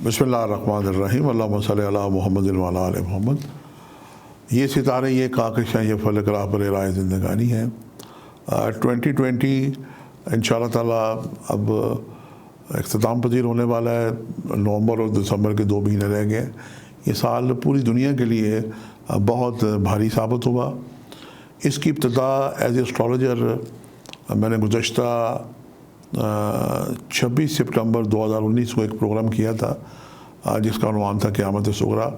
بسم اللہ الرحمن الرحیم اللہم صلی علی محمد وعلی آل محمد۔ یہ ستارے، یہ کاکشاں، یہ فلک راہ پر رائے زندگانی ہیں۔ 2020 انشاءاللہ تعالیٰ اب اختتام پذیر ہونے والا ہے۔ نومبر اور دسمبر کے 2 مہینے رہ گئے۔ یہ سال پوری دنیا کے لیے بہت بھاری ثابت ہوا۔ اس کی ابتدا ایز اے اسٹرالوجر میں نے گزشتہ 26 سپٹمبر 2019 کو ایک پروگرام کیا تھا جس کا عنوان تھا قیامت صغریٰ۔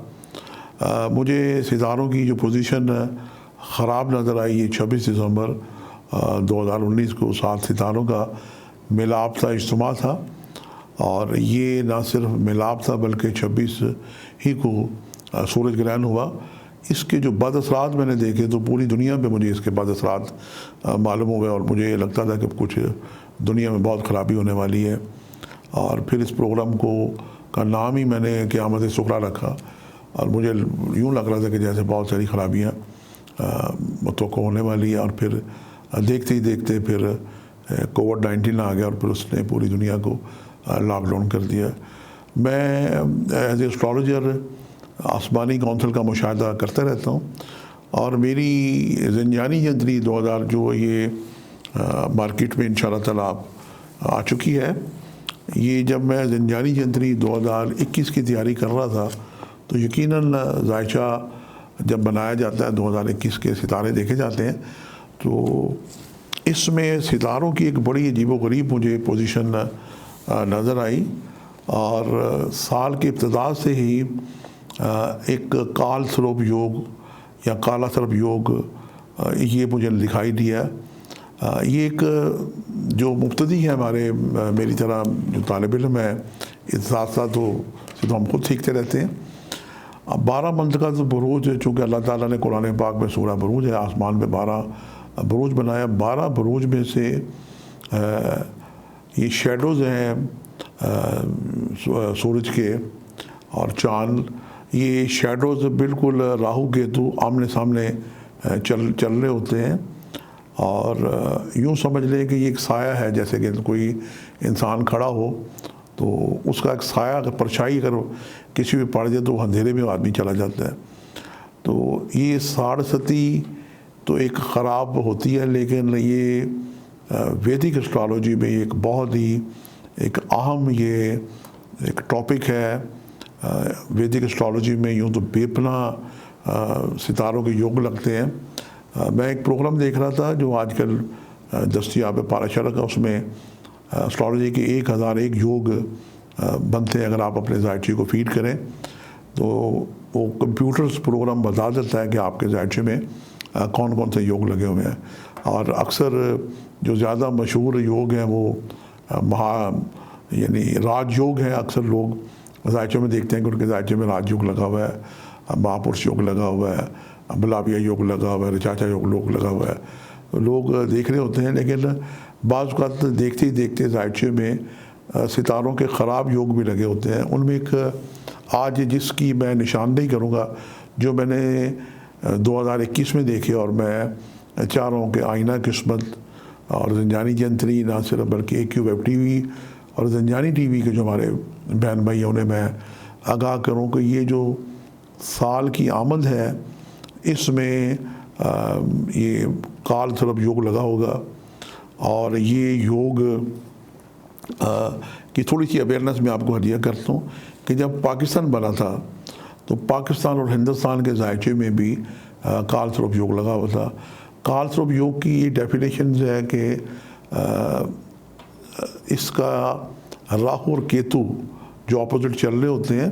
مجھے ستاروں کی جو پوزیشن خراب نظر آئی، یہ 26 دسمبر 2019 کو 7 ستاروں کا ملاپ تھا، اجتماع تھا، اور یہ نہ صرف ملاپ تھا بلکہ 26 ہی کو سورج گرہن ہوا۔ اس کے جو بد اثرات میں نے دیکھے تو پوری دنیا پہ مجھے اس کے بد اثرات معلوم ہوئے، اور مجھے یہ لگتا تھا کہ کچھ دنیا میں بہت خرابی ہونے والی ہے۔ اور پھر اس پروگرام کا نام ہی میں نے قیامت صغریٰ رکھا، اور مجھے یوں لگ رہا تھا کہ جیسے بہت ساری خرابیاں متوقع ہونے والی ہیں۔ اور پھر دیکھتے ہی دیکھتے پھر کووڈ-19 آ گیا، اور پھر اس نے پوری دنیا کو لاک ڈاؤن کر دیا۔ میں ایز اے اسٹرالوجر آسمانی کونسل کا مشاہدہ کرتا رہتا ہوں، اور میری زنجانی جنتری 2000 جو یہ مارکیٹ میں انشاءاللہ تعالیٰ آ چکی ہے۔ یہ جب میں زنجانی جنتری 2021 کی تیاری کر رہا تھا تو یقیناً ذائچہ جب بنایا جاتا ہے 2021 کے ستارے دیکھے جاتے ہیں، تو اس میں ستاروں کی ایک بڑی عجیب و غریب مجھے پوزیشن نظر آئی، اور سال کی ابتدا سے ہی ایک کال سروپ یوگ یا کالا سرپ یوگ یہ مجھے دکھائی دیا۔ یہ ایک جو مبتدی ہے میری طرح جو طالب علم ہے، اس ساتھ ساتھ وہ تو ہم خود سیکھتے رہتے ہیں۔ 12 منطقہ بروج، چونکہ اللہ تعالیٰ نے قرآن پاک میں سورہ بروج ہے، آسمان میں 12 بروج بنایا۔ 12 بروج میں سے یہ شیڈوز ہیں سورج کے اور چاند، یہ شیڈوز بالکل راہو کیتو آمنے سامنے چل رہے ہوتے ہیں، اور یوں سمجھ لیں کہ یہ ایک سایہ ہے، جیسے کہ کوئی انسان کھڑا ہو تو اس کا ایک سایہ اگر پرچھائی اگر کسی بھی پڑ جائے تو وہ اندھیرے میں آدمی چلا جاتا ہے۔ تو یہ ساڑھستی تو ایک خراب ہوتی ہے، لیکن یہ ویدک اسٹرالوجی میں ایک بہت ہی ایک اہم یہ ایک ٹاپک ہے۔ ویدک اسٹرالوجی میں یوں تو بے پناہ ستاروں کے یوگ لگتے ہیں۔ میں ایک پروگرام دیکھ رہا تھا جو آج کل دستیاب ہے پاراشارا کا، اس میں اسٹرالوجی کے 1001 یوگ بنتے ہیں۔ اگر آپ اپنے ذائچے کو فیڈ کریں تو وہ کمپیوٹرز پروگرام بتا دیتا ہے کہ آپ کے ذائچے میں کون کون سے یوگ لگے ہوئے ہیں، اور اکثر جو زیادہ مشہور یوگ ہیں وہ یعنی راج یوگ ہیں۔ اکثر لوگ ذائچے میں دیکھتے ہیں کہ ان کے ذائچے میں راج یوگ لگا ہوا ہے، مہاپرش یوگ لگا ہوا ہے، بلاویہ یوگ لگا ہوا ہے، رچاچا یوگ لگا ہوا ہے۔ لوگ دیکھ رہے ہوتے ہیں، لیکن بعض اوقات دیکھتے ہی دیکھتے ذائچے میں ستاروں کے خراب یوگ بھی لگے ہوتے ہیں۔ ان میں ایک آج جس کی میں نشاندہی کروں گا، جو میں نے 2021 میں دیکھے، اور میں چاہ رہا ہوں کہ آئینہ قسمت اور زنجانی جنتری نہ صرف بلکہ AQ ویب ٹی وی اور زنجانی ٹی وی کے جو ہمارے بہن بھائی ہیں انہیں میں آگاہ کروں کہ یہ جو سال کی آمد ہے اس میں یہ کال سرپ یوگ لگا ہوگا، اور یہ یوگ کی تھوڑی سی اویئرنیس میں آپ کو ہدیہ کرتا ہوں کہ جب پاکستان بنا تھا تو پاکستان اور ہندوستان کے ذائچے میں بھی کال سرپ یوگ لگا ہوا تھا۔ کال سرپ یوگ کی یہ ڈیفینیشنز ہے کہ اس کا راہو اور کیتو جو اپوزٹ چل رہے ہوتے ہیں،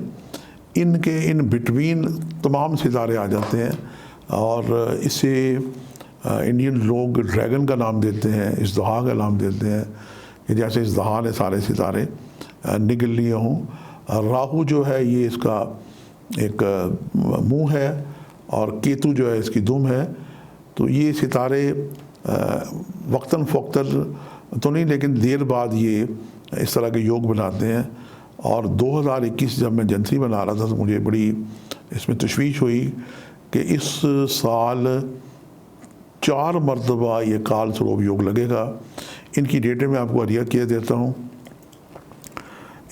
ان کے ان بٹوین تمام ستارے آ جاتے ہیں، اور اسے انڈین لوگ ڈریگن کا نام دیتے ہیں، اژدہا کا نام دیتے ہیں، کہ جیسے اژدہا نے سارے ستارے نگل لیے ہوں۔ راہو جو ہے یہ اس کا ایک منہ ہے، اور کیتو جو ہے اس کی دم ہے۔ تو یہ ستارے وقتاً فوقتاً تو نہیں، لیکن دیر بعد یہ اس طرح کے یوگ بناتے ہیں۔ اور 2021 جب میں جنتری بنا رہا تھا تو مجھے بڑی اس میں تشویش ہوئی کہ اس سال 4 مرتبہ یہ کال سروپ یوگ لگے گا۔ ان کی ڈیٹیں میں آپ کو ہدیہ کیے دیتا ہوں۔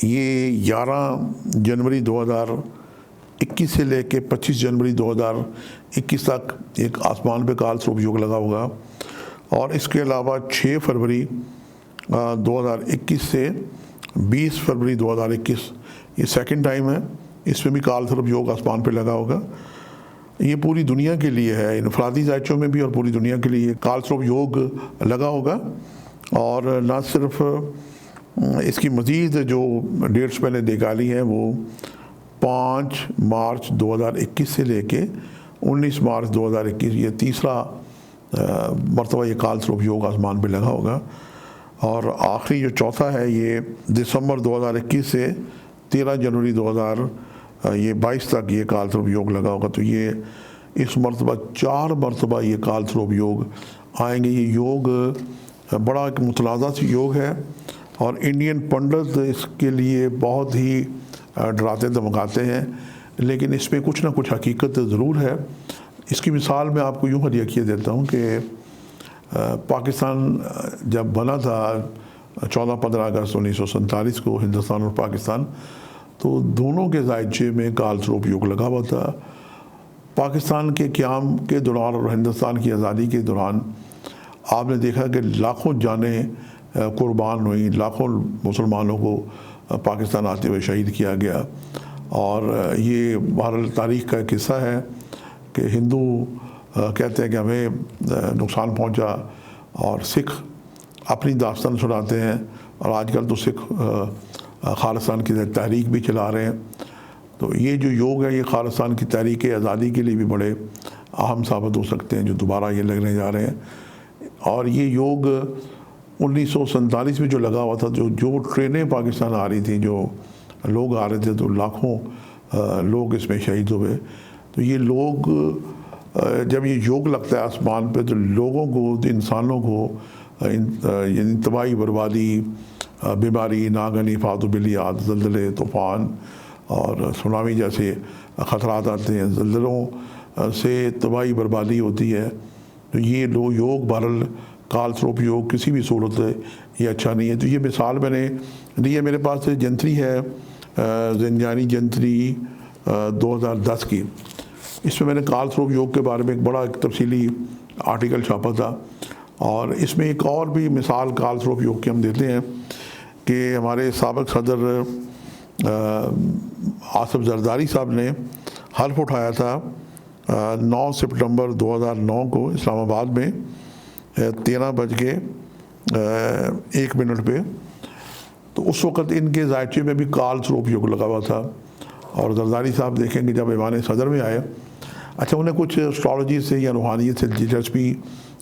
یہ 11 جنوری 2021 سے لے کے 25 جنوری 2021 تک ایک آسمان پہ کال سروپ یوگ لگا ہوگا، اور اس کے علاوہ 6 فروری 2021 سے 20 فروری 2021 یہ سیکنڈ ٹائم ہے، اس میں بھی کال سروپ یوگ آسمان پہ لگا ہوگا۔ یہ پوری دنیا کے لیے ہے، انفرادی زائچوں میں بھی اور پوری دنیا کے لیے کال سروپ یوگ لگا ہوگا۔ اور نہ صرف اس کی مزید جو ڈیٹس میں نے نکالی ہیں وہ 5 مارچ 2021 سے لے کے 19 مارچ 2021 یہ تیسرا مرتبہ یہ کال سروپ یوگ آسمان پہ لگا ہوگا، اور آخری جو چوتھا ہے یہ دسمبر 2021 سے 13 جنوری 2022 تک یہ کال سروپ یوگ لگا ہوگا۔ تو یہ اس مرتبہ 4 مرتبہ یہ کال سروپ یوگ آئیں گے۔ یہ یوگ بڑا ایک متنازع سی یوگ ہے، اور انڈین پنڈت اس کے لیے بہت ہی ڈراتے دھمکاتے ہیں، لیکن اس میں کچھ نہ کچھ حقیقت ضرور ہے۔ اس کی مثال میں آپ کو یوں ہدیہ کیے دیتا ہوں کہ پاکستان جب بنا تھا 14-15 اگست 1947 کو، ہندوستان اور پاکستان، تو دونوں کے زائچے میں کال سروپ یوگ لگا ہوا تھا۔ پاکستان کے قیام کے دوران اور ہندوستان کی آزادی کے دوران آپ نے دیکھا کہ لاکھوں جانیں قربان ہوئیں، لاکھوں مسلمانوں کو پاکستان آتے ہوئے شہید کیا گیا، اور یہ بہرحال تاریخ کا ایک حصہ ہے کہ ہندو کہتے ہیں کہ ہمیں نقصان پہنچا، اور سکھ اپنی داستان سناتے ہیں، اور آج کل تو سکھ خالصتان کی تحریک بھی چلا رہے ہیں۔ تو یہ جو یوگ ہے یہ خالصتان کی تحریک آزادی کے لیے بھی بڑے اہم ثابت ہو سکتے ہیں جو دوبارہ یہ لگنے جا رہے ہیں۔ اور یہ یوگ 1947 میں جو لگا ہوا تھا، جو ٹرینیں پاکستان آ رہی تھیں، جو لوگ آ رہے تھے، تو لاکھوں لوگ اس میں شہید ہوئے۔ تو یہ لوگ جب یہ یوگ لگتا ہے آسمان پہ تو لوگوں کو، انسانوں کو یعنی تباہی بربادی، بیماری، ناگہانی فاتو بلیات، زلزلے، طوفان اور سونامی جیسے خطرات آتے ہیں، زلزلوں سے تباہی بربادی ہوتی ہے۔ تو یہ یوگ بہرحال کال سروپ یوگ کسی بھی صورت یہ اچھا نہیں ہے۔ تو یہ مثال میں نے دی ہے۔ میرے پاس جنتری ہے زنجانی جنتری 2010 کی، اس میں نے کال سروپ یوگ کے بارے میں ایک بڑا تفصیلی آرٹیکل چھاپا تھا، اور اس میں ایک اور بھی مثال کال سروپ یوگ کی ہم دیتے ہیں کہ ہمارے سابق صدر آصف زرداری صاحب نے حلف اٹھایا تھا 9 سپٹمبر 2009 کو اسلام آباد میں 13:01 پہ۔ تو اس وقت ان کے زائچے میں بھی کال سروپ یوگ لگا ہوا تھا، اور زرداری صاحب دیکھیں کہ جب ایوان صدر میں آئے، اچھا انہیں کچھ اسٹرالوجی سے یا روحانیت سے دلچسپی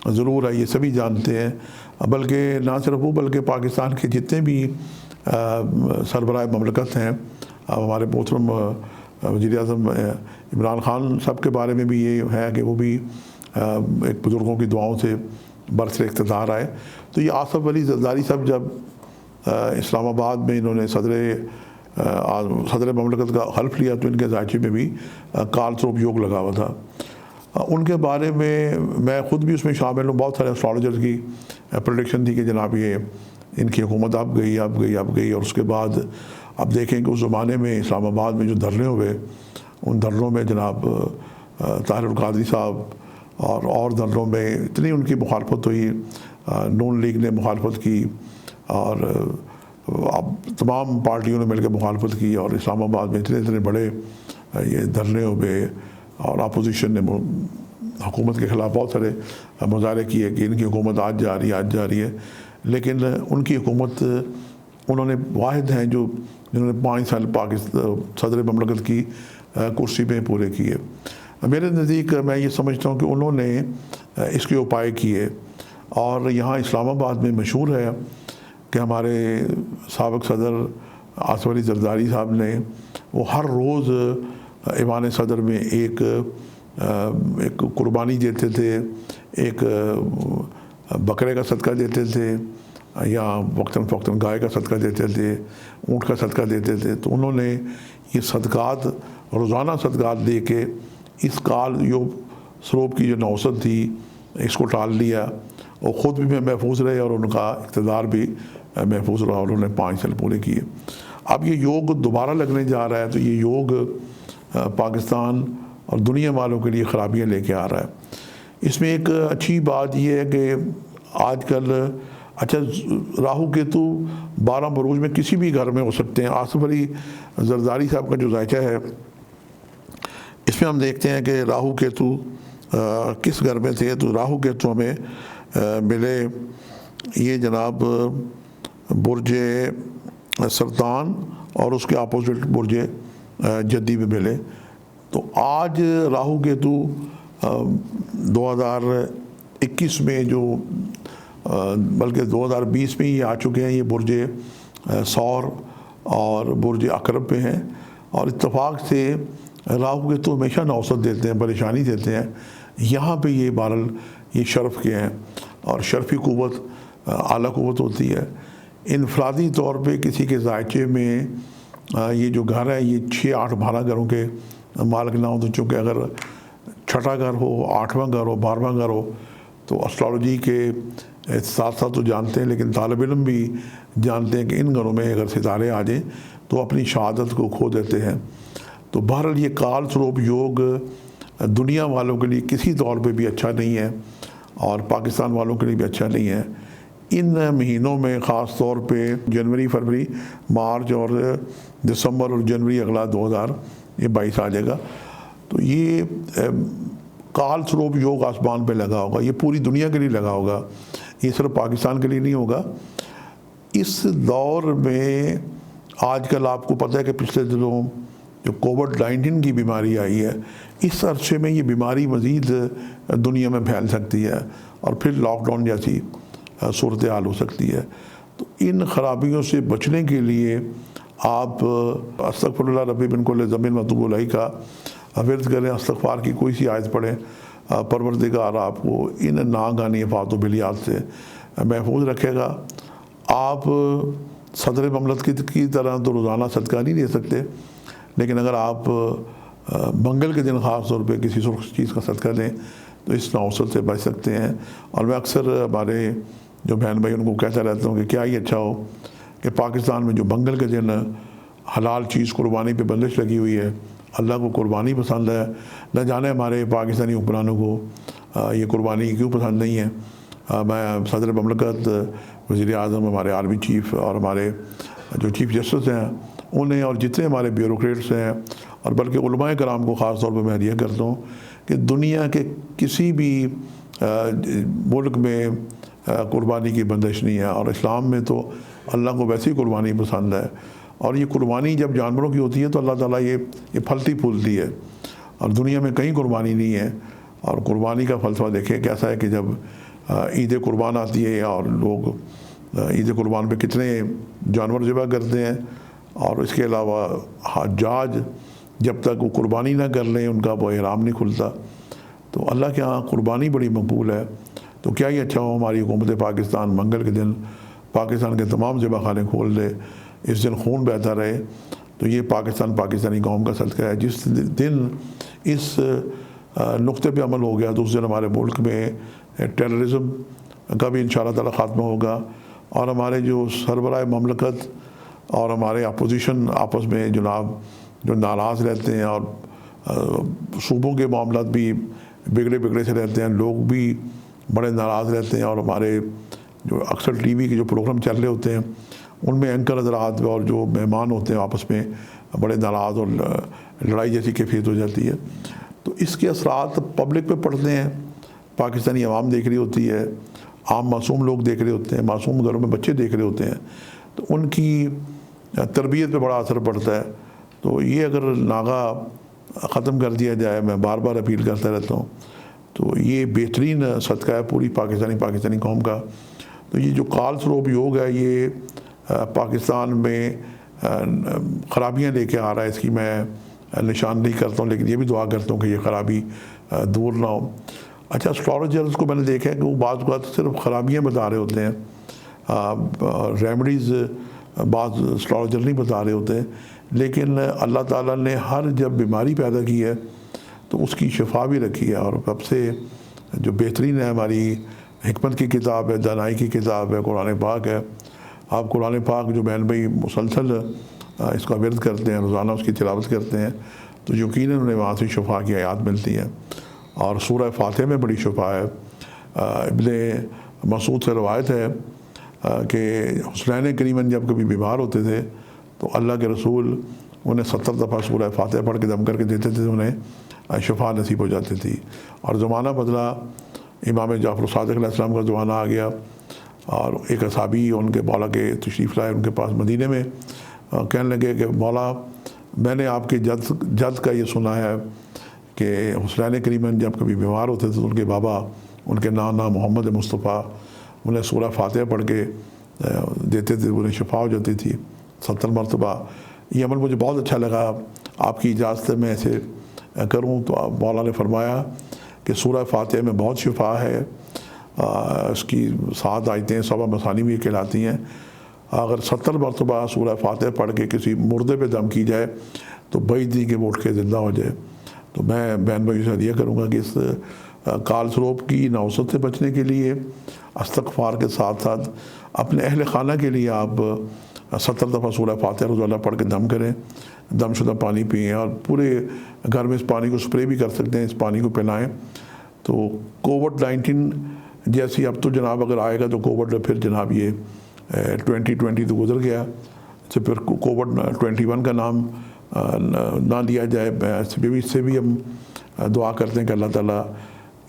ضرور ہے، یہ سبھی جانتے ہیں، بلکہ نہ صرف وہ بلکہ پاکستان کے جتنے بھی سربراہ مملکت ہیں، ہمارے محترم وزیر اعظم عمران خان صاحب کے بارے میں بھی یہ ہے کہ وہ بھی ایک بزرگوں کی دعاؤں سے برسر اقتدار آئے۔ تو یہ آصف علی زرداری صاحب جب اسلام آباد میں انہوں نے صدر مملکت کا حلف لیا تو ان کے زائچے میں بھی کال سروپ یوگ لگا ہوا تھا۔ ان کے بارے میں خود بھی اس میں شامل ہوں، بہت سارے اسٹرالوجرز کی پریڈکشن تھی کہ جناب یہ ان کی حکومت اب گئی، اور اس کے بعد اب دیکھیں کہ اس زمانے میں اسلام آباد میں جو دھرنے ہوئے، ان دھرنوں میں جناب طاہر القادری صاحب اور دھرنوں میں اتنی ان کی مخالفت ہوئی، نون لیگ نے مخالفت کی، اور اب تمام پارٹیوں نے مل کے مخالفت کی، اور اسلام آباد میں اتنے بڑے یہ دھرنے ہوئے، اور اپوزیشن نے حکومت کے خلاف بہت سارے مظاہرے کیے کہ ان کی حکومت آج جا رہی ہے، لیکن ان کی حکومت انہوں نے واحد ہیں جنہوں نے 5 سال صدر مملکت کی کرسی پہ پورے کیے۔ میرے نزدیک میں یہ سمجھتا ہوں کہ انہوں نے اس کے اپائے کیے، اور یہاں اسلام آباد میں مشہور ہے کہ ہمارے سابق صدر آصف علی زرداری صاحب نے وہ ہر روز ایوان صدر میں ایک قربانی دیتے تھے، ایک بکرے کا صدقہ دیتے تھے، یا وقتاً فوقتاً گائے کا صدقہ دیتے تھے، اونٹ کا صدقہ دیتے تھے۔ تو انہوں نے یہ صدقات، روزانہ صدقات دے کے اس کال یوگ سروپ کی جو نوسط تھی اس کو ٹال لیا، اور خود بھی محفوظ رہے اور ان کا اقتدار بھی محفوظ رہا، اور انہوں نے 5 سال پورے کیے۔ اب یہ یوگ دوبارہ لگنے جا رہا ہے، تو یہ یوگ پاکستان اور دنیا والوں کے لیے خرابیاں لے کے آ رہا ہے۔ اس میں ایک اچھی بات یہ ہے کہ آج کل اچھا راہو کیتو 12 بروج میں کسی بھی گھر میں ہو سکتے ہیں۔ آصف علی زرداری صاحب کا جو ذائقہ ہے اس میں ہم دیکھتے ہیں کہ راہو کیتو کس گھر میں تھے، تو راہو کیتو ہمیں ملے یہ جناب برج سرطان اور اس کے اپوزٹ برج جدی میں ملے۔ تو آج راہو کیتو 2021 میں جو بلکہ 2020 میں یہ آ چکے ہیں، یہ برج ثور اور برج عقرب پہ ہیں، اور اتفاق سے راہو کیتو ہمیشہ نوست دیتے ہیں، پریشانی دیتے ہیں۔ یہاں پہ یہ بہرحال یہ شرف کے ہیں، اور شرفی قوت اعلیٰ قوت ہوتی ہے۔ انفرادی طور پہ کسی کے ذائقے میں یہ جو گھر ہے یہ 6-8 12 گھروں کے مالک نہ ہوں، تو چونکہ اگر چھٹا گھر ہو، 8واں گھر ہو، 12واں گھر ہو، تو اسٹرالوجی کے ساتھ ساتھ تو جانتے ہیں، لیکن طالب علم بھی جانتے ہیں کہ ان گھروں میں اگر ستارے آ جائیں تو اپنی شہادت کو کھو دیتے ہیں۔ تو بہرحال یہ کال سروپ یوگ دنیا والوں کے لیے کسی طور پہ بھی اچھا نہیں ہے، اور پاکستان والوں کے لیے بھی اچھا نہیں ہے۔ ان مہینوں میں خاص طور پہ جنوری، فروری، مارچ اور دسمبر اور جنوری اگلا 2022 آ جائے گا، تو یہ کال سروپ یوگ آسمان پہ لگا ہوگا، یہ پوری دنیا کے لیے لگا ہوگا، یہ صرف پاکستان کے لیے نہیں ہوگا۔ اس دور میں آج کل آپ کو پتہ ہے کہ پچھلے دنوں جو کووڈ-19 کی بیماری آئی ہے، اس عرصے میں یہ بیماری مزید دنیا میں پھیل سکتی ہے، اور پھر لاک ڈاؤن جیسی صورتحال ہو سکتی ہے۔ تو ان خرابیوں سے بچنے کے لیے آپ استغفر اللہ ربی من کل ذنب واتوب الیہ کا ورد کریں، استغفار کی کوئی سی آیت پڑھیں، پروردگار آپ کو ان ناگہانی آفات و بلیات سے محفوظ رکھے گا۔ آپ صدر مملکت کی طرح تو روزانہ صدقہ نہیں دے سکتے، لیکن اگر آپ منگل کے دن خاص طور پہ کسی سرخ چیز کا صدقہ دیں تو اس نوسط سے بچ سکتے ہیں۔ اور میں اکثر ہمارے جو بہن بھائی ان کو کہتا رہتا ہوں کہ کیا ہی اچھا ہو کہ پاکستان میں جو منگل کے دن حلال چیز قربانی پہ بندش لگی ہوئی ہے، اللہ کو قربانی پسند ہے، نہ جانے ہمارے پاکستانی حکمرانوں کو یہ قربانی کیوں پسند نہیں ہے۔ میں صدر مملکت، وزیر اعظم، ہمارے آرمی چیف اور ہمارے جو چیف جسٹس ہیں انہیں، اور جتنے ہمارے بیوروکریٹس ہیں، اور بلکہ علماء کرام کو خاص طور پہ میں یہ کرتا ہوں کہ دنیا کے کسی بھی ملک میں قربانی کی بندش نہیں ہے، اور اسلام میں تو اللہ کو ویسی قربانی پسند ہے۔ اور یہ قربانی جب جانوروں کی ہوتی ہے تو اللہ تعالیٰ یہ پھلتی پھولتی ہے، اور دنیا میں کہیں قربانی نہیں ہے۔ اور قربانی کا فلسفہ دیکھیں کیسا ہے کہ جب عید قربان آتی ہے اور لوگ عید قربان پہ کتنے جانور ذبح کرتے ہیں، اور اس کے علاوہ حجاج جب تک وہ قربانی نہ کر لیں ان کا وہ احرام نہیں کھلتا۔ تو اللہ کے ہاں قربانی بڑی مقبول ہے۔ تو کیا ہی اچھا ہو ہماری حکومت پاکستان منگل کے دن پاکستان کے تمام ذبح خانے کھول دے، اس دن خون بہتا رہے۔ تو یہ پاکستانی قوم کا صدقہ ہے۔ جس دن اس نقطے پہ عمل ہو گیا تو اس دن ہمارے ملک میں ٹیررزم کا بھی انشاءاللہ تعالیٰ خاتمہ ہوگا، اور ہمارے جو سربراہ مملکت اور ہمارے اپوزیشن آپس میں جناب جو ناراض رہتے ہیں، اور صوبوں کے معاملات بھی بگڑے سے رہتے ہیں، لوگ بھی بڑے ناراض رہتے ہیں، اور ہمارے جو اکثر ٹی وی کے جو پروگرام چل رہے ہوتے ہیں ان میں اینکر حضرات اور جو مہمان ہوتے ہیں آپس میں بڑے ناراض، اور لڑائی جیسی کیفیت ہو جاتی ہے۔ تو اس کے اثرات پبلک پہ پڑتے ہیں، پاکستانی عوام دیکھ رہی ہوتی ہے، عام معصوم لوگ دیکھ رہے ہوتے ہیں، معصوم گھروں میں بچے دیکھ رہے ہوتے ہیں، تو ان کی تربیت پہ بڑا اثر پڑتا ہے۔ تو یہ اگر ناغہ ختم کر دیا جائے، میں بار بار اپیل کرتا رہتا ہوں، تو یہ بہترین صدقہ ہے پوری پاکستانی قوم کا۔ تو یہ جو کال سروپ یوگ ہے یہ پاکستان میں خرابیاں لے کے آ رہا ہے، اس کی میں نشاندہی کرتا ہوں، لیکن یہ بھی دعا کرتا ہوں کہ یہ خرابی دور نہ ہو۔ اچھا، اسٹرالوجرز کو میں نے دیکھا ہے کہ وہ بعض اوقات صرف خرابیاں بتا رہے ہوتے ہیں، ریمیڈیز بعض اسٹرالوجر نہیں بتا رہے ہوتے، لیکن اللہ تعالیٰ نے ہر جب بیماری پیدا کی ہے تو اس کی شفا بھی رکھی ہے۔ اور سب سے جو بہترین ہے ہماری حکمت کی کتاب ہے، دانائی کی کتاب ہے، قرآن پاک ہے۔ آپ قرآن پاک جو بہن بھائی مسلسل اس کا ورد کرتے ہیں، روزانہ اس کی تلاوت کرتے ہیں، تو یقیناً انہیں وہاں سے شفا کی آیات ملتی ہیں۔ اور سورہ فاتحہ میں بڑی شفا ہے۔ ابن مسعود سے روایت ہے کہ حسنین کریمن جب کبھی بیمار ہوتے تھے تو اللہ کے رسول انہیں 70 دفعہ سورہ فاتحہ پڑھ کے دم کر کے دیتے تھے، انہیں شفا نصیب ہو جاتی تھی۔ اور زمانہ بدلا، امام جعفر صادق علیہ السلام کا زمانہ آ گیا، اور ایک اصحابی ان کے مولا کے تشریف لائے ان کے پاس مدینے میں، کہنے لگے کہ مولا میں نے آپ کے جد کا یہ سنا ہے کہ حسنین کریمن جب کبھی بیمار ہوتے تھے تو ان کے بابا، ان کے نانا محمد مصطفیٰ، انہیں سورہ فاتحہ پڑھ کے دیتے تھے، انہیں شفا ہو جاتی تھی 70 مرتبہ۔ یہ عمل مجھے بہت اچھا لگا، آپ کی اجازت سے میں ایسے کروں۔ تو مولا نے فرمایا کہ سورہ فاتحہ میں بہت شفا ہے، اس کی 7 آیتیں 7 مثانی بھی کہلاتی ہیں۔ اگر 70 مرتبہ سورہ فاتحہ پڑھ کے کسی مردے پہ دم کی جائے تو بعید نہیں کہ وہ اٹھ کے زندہ ہو جائے۔ تو میں بہن بھائیوں سے ہدیہ کروں گا کہ اس کال سروپ کی نوسط سے بچنے کے لیے استغفار کے ساتھ ساتھ اپنے اہل خانہ کے لیے آپ 70 دفعہ سورہ فاتحہ روزانہ پڑھ کے دم کریں، دم شدہ پانی پئیں، اور پورے گھر میں اس پانی کو سپرے بھی کر سکتے ہیں، اس پانی کو پلائیں۔ تو کووڈ-19 جیسی اب تو جناب اگر آئے گا تو کووڈ پھر جناب یہ 2020 تو گزر گیا، سے پھر کووڈ-21 کا نام نہ لیا جائے۔ اس سے بھی ہم دعا کرتے ہیں کہ اللہ تعالیٰ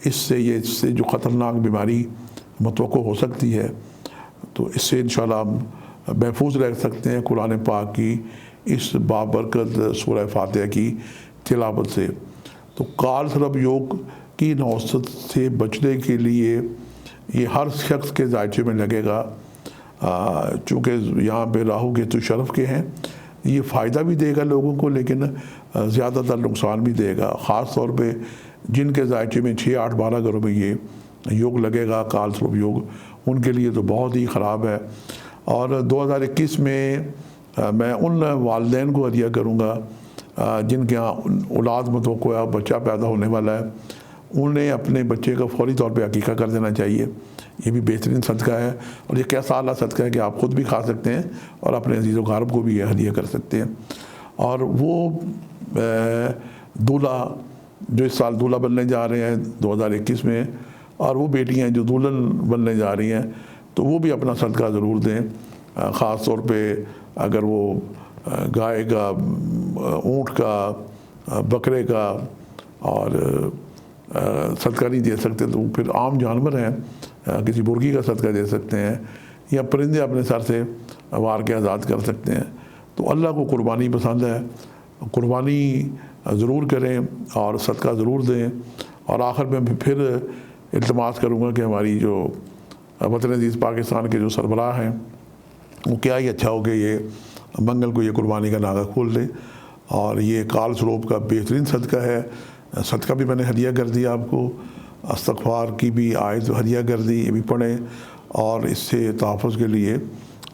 اس سے جو خطرناک بیماری متوقع ہو سکتی ہے تو اس سے انشاءاللہ ہم محفوظ رہ سکتے ہیں قرآن پاک کی اس بابرکت سورہ فاتحہ کی تلاوت سے۔ تو کال سرب یوگ کی نوسط سے بچنے کے لیے یہ ہر شخص کے ذائچے میں لگے گا، چونکہ یہاں پہ راہو کیتو شرف کے ہیں، یہ فائدہ بھی دے گا لوگوں کو لیکن زیادہ تر نقصان بھی دے گا، خاص طور پہ جن کے ذائچے میں 6، 8، 12 گھروں میں یہ یوگ لگے گا، کال سرب یوگ، ان کے لیے تو بہت ہی خراب ہے۔ اور 2021 میں میں ان والدین کو ہدیہ کروں گا جن کے یہاں اولاد متوقع ہے، بچہ پیدا ہونے والا ہے، انہیں اپنے بچے کا فوری طور پہ عقیقہ کر دینا چاہیے۔ یہ بھی بہترین صدقہ ہے، اور یہ کیسا اعلیٰ صدقہ ہے کہ آپ خود بھی کھا سکتے ہیں اور اپنے عزیز و اقارب کو بھی یہ ہدیہ کر سکتے ہیں۔ اور وہ دولہا جو اس سال دولہا بننے جا رہے ہیں 2021 میں، اور وہ بیٹیاں جو دلہن بننے جا رہی ہیں، تو وہ بھی اپنا صدقہ ضرور دیں، خاص طور پہ اگر وہ گائے کا، اونٹ کا، بکرے کا اور صدقہ نہیں دے سکتے تو پھر عام جانور ہیں، کسی مرغی کا صدقہ دے سکتے ہیں، یا پرندے اپنے سر سے وار کے آزاد کر سکتے ہیں۔ تو اللہ کو قربانی پسند ہے، قربانی ضرور کریں اور صدقہ ضرور دیں۔ اور آخر میں پھر التماس کروں گا کہ ہماری جو وطن عزیز پاکستان کے جو سربراہ ہیں وہ کیا ہی اچھا ہو کہ یہ منگل کو یہ قربانی کا ناغہ کھول دیں، اور یہ کال سروپ کا بہترین صدقہ ہے۔ صدقہ بھی میں نے ہدیہ کر دیا آپ کو، استغفار کی بھی آیت ہدیہ کر دی، یہ بھی پڑھیں، اور اس سے تحفظ کے لیے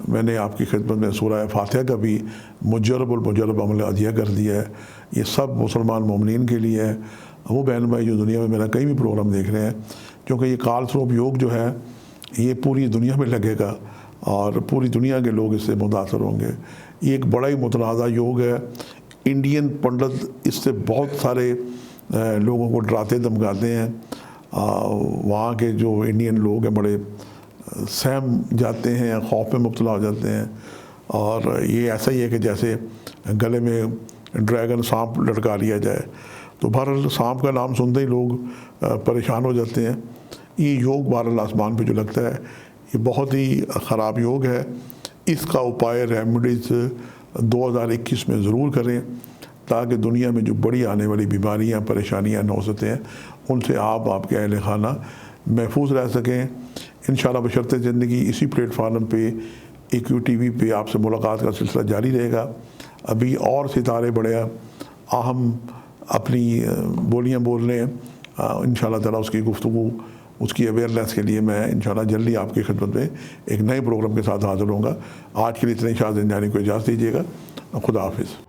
میں نے آپ کی خدمت میں سورہ فاتحہ کا بھی مجرب المجرب عمل ہدیہ کر دیا ہے۔ یہ سب مسلمان مومنین کے لیے ہے، وہ بہن بھائی جو دنیا میں میرا کہیں بھی پروگرام دیکھ رہے ہیں، کیونکہ یہ کال سروپ یوگ جو ہے یہ پوری دنیا میں لگے گا اور پوری دنیا کے لوگ اس سے متاثر ہوں گے۔ یہ ایک بڑا ہی متنازع یوگ ہے، انڈین پنڈت اس سے بہت سارے لوگوں کو ڈراتے دھمکاتے ہیں، وہاں کے جو انڈین لوگ ہیں بڑے سہم جاتے ہیں، خوف میں مبتلا ہو جاتے ہیں، اور یہ ایسا ہی ہے کہ جیسے گلے میں ڈریگن سانپ لٹکا لیا جائے۔ تو بہرحال سانپ کا نام سنتے ہی لوگ پریشان ہو جاتے ہیں۔ یہ یوگ بہرحال آسمان پہ جو لگتا ہے یہ بہت ہی خراب یوگ ہے، اس کا اپائے ریمیڈیز 2021 میں ضرور کریں تاکہ دنیا میں جو بڑی آنے والی بیماریاں، پریشانیاں، نوسطیں ہیں ان سے آپ کے اہل خانہ محفوظ رہ سکیں۔ انشاءاللہ بشرط زندگی اسی پلیٹ فارم پہ ایکیو ٹی وی پہ آپ سے ملاقات کا سلسلہ جاری رہے گا۔ ابھی اور ستارے بڑے اہم اپنی بولیاں بول رہے ہیں، انشاءاللہ تعالیٰ اس کی گفتگو، اس کی اویئرنیس کے لیے میں انشاءاللہ جلدی آپ کی خدمت میں ایک نئے پروگرام کے ساتھ حاضر ہوں گا۔ آج کے لیے اتنے شاہ زندانی کو اجازت دیجیے گا، خدا حافظ۔